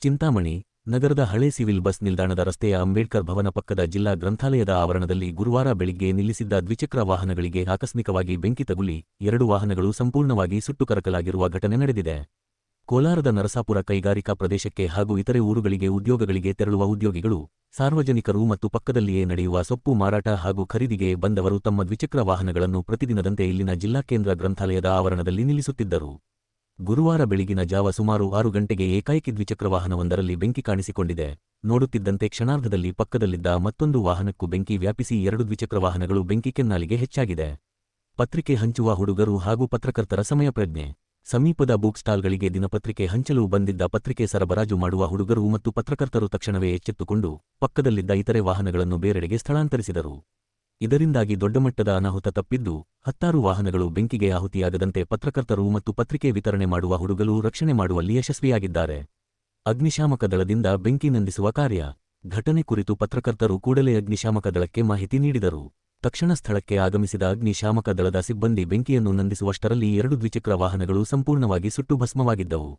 ಚಿಂತಾಮಣಿ ನಗರದ ಹಳೆ civil bus ನಿಲ್ದಾಣದ ರಸ್ತೆಯ ಅಂಬೇಡ್ಕರ್ ಭವನ ಪಕ್ಕದ ಜಿಲ್ಲಾ ಗ್ರಂಥಾಲಯದ ಆವರಣದಲ್ಲಿ ಗುರುವಾರ ಬೆಳಿಗ್ಗೆ ನಿಲ್ಲಿಸಿದ್ದ ದ್ವಿಚಕ್ರ ವಾಹನಗಳಿಗೆ ಆಕಸ್ಮಿಕವಾಗಿ ಬೆಂಕಿ ತಗುಲಿ 2 ವಾಹನಗಳು ಸಂಪೂರ್ಣವಾಗಿ ಸುಟ್ಟು ಕರಕಲಾಗಿರುವ ಘಟನೆ ನಡೆದಿದೆ. ಕೋಲಾರದ ನರಸಾಪುರ ಕೈಗಾರಿಕಾ ಪ್ರದೇಶಕ್ಕೆ ಹಾಗೂ ಇತರೆ ಊರುಗಳಿಗೆ ಉದ್ಯೋಗಗಳಿಗೆ ತೆರಳುವ ಉದ್ಯೋಗಿಗಳು, ಸಾರ್ವಜನಿಕರು ಮತ್ತು ಪಕ್ಕದಲ್ಲಿಯೇ ನಡೆಯುವ ಸೊಪ್ಪು ಮಾರಾಟ ಹಾಗೂ ಖರೀದಿಗೆ ಬಂದವರು ತಮ್ಮ ದ್ವಿಚಕ್ರ ವಾಹನಗಳನ್ನು ಪ್ರತಿದಿನದಂತೆ ಇಲ್ಲಿನ ಜಿಲ್ಲಾ ಕೇಂದ್ರ ಗ್ರಂಥಾಲಯದ ಆವರಣದಲ್ಲಿ ನಿಲ್ಲಿಸುತ್ತಿದ್ದರು. ಗುರುವಾರ ಬೆಳಗಿನ ಜಾವ ಸುಮಾರು 6 ಗಂಟೆಗೆ ಏಕಾಏಕಿ ದ್ವಿಚಕ್ರ ವಾಹನವೊಂದರಲ್ಲಿ ಬೆಂಕಿ ಕಾಣಿಸಿಕೊಂಡಿದೆ. ನೋಡುತ್ತಿದ್ದಂತೆ ಕ್ಷಣಾರ್ಧದಲ್ಲಿ ಪಕ್ಕದಲ್ಲಿದ್ದ ಮತ್ತೊಂದು ವಾಹನಕ್ಕೂ ಬೆಂಕಿ ವ್ಯಾಪಿಸಿ 2 ದ್ವಿಚಕ್ರ ವಾಹನಗಳು ಬೆಂಕಿ ಕೆನ್ನಾಲಿಗೆ ಹೆಚ್ಚಾಗಿದೆ. ಪತ್ರಿಕೆ ಹಂಚುವ ಹುಡುಗರು ಹಾಗೂ ಪತ್ರಕರ್ತರ ಸಮಯ ಪ್ರಜ್ಞೆ. ಸಮೀಪದ ಬುಕ್ ಸ್ಟಾಲ್ಗಳಿಗೆ ದಿನಪತ್ರಿಕೆ ಹಂಚಲು ಬಂದಿದ್ದ ಪತ್ರಿಕೆ ಸರಬರಾಜು ಮಾಡುವ ಹುಡುಗರು ಮತ್ತು ಪತ್ರಕರ್ತರು ತಕ್ಷಣವೇ ಎಚ್ಚೆತ್ತುಕೊಂಡು ಪಕ್ಕದಲ್ಲಿದ್ದ ಇತರೆ ವಾಹನಗಳನ್ನು ಬೇರೆಡೆಗೆ ಸ್ಥಳಾಂತರಿಸಿದರು. ಇದರಿಂದಾಗಿ ದೊಡ್ಡಮಟ್ಟದ ಅನಾಹುತ ತಪ್ಪಿದ್ದು, 10 ವಾಹನಗಳು ಬೆಂಕಿಗೆ ಆಹುತಿಯಾಗದಂತೆ ಪತ್ರಕರ್ತರು ಮತ್ತು ಪತ್ರಿಕೆ ವಿತರಣೆ ಮಾಡುವ ಹುಡುಗರು ರಕ್ಷಣೆ ಮಾಡುವಲ್ಲಿ ಯಶಸ್ವಿಯಾಗಿದ್ದಾರೆ. ಅಗ್ನಿಶಾಮಕ ದಳದಿಂದ ಬೆಂಕಿ ನಂದಿಸುವ ಕಾರ್ಯ. ಘಟನೆ ಕುರಿತು ಪತ್ರಕರ್ತರು ಕೂಡಲೇ ಅಗ್ನಿಶಾಮಕ ದಳಕ್ಕೆ ಮಾಹಿತಿ ನೀಡಿದರು. ತಕ್ಷಣ ಸ್ಥಳಕ್ಕೆ ಆಗಮಿಸಿದ ಅಗ್ನಿಶಾಮಕ ದಳದ ಸಿಬ್ಬಂದಿ ಬೆಂಕಿಯನ್ನು ನಂದಿಸುವಷ್ಟರಲ್ಲಿ 2 ದ್ವಿಚಕ್ರ ವಾಹನಗಳು ಸಂಪೂರ್ಣವಾಗಿ ಸುಟ್ಟು ಭಸ್ಮವಾಗಿದ್ದವು.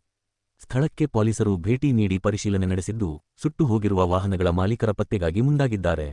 ಸ್ಥಳಕ್ಕೆ ಪೊಲೀಸರು ಭೇಟಿ ನೀಡಿ ಪರಿಶೀಲನೆ ನಡೆಸಿದ್ದು, ಸುಟ್ಟು ಹೋಗಿರುವ ವಾಹನಗಳ ಮಾಲೀಕರ ಪತ್ತೆಗಾಗಿ ಮುಂದಾಗಿದ್ದಾರೆ.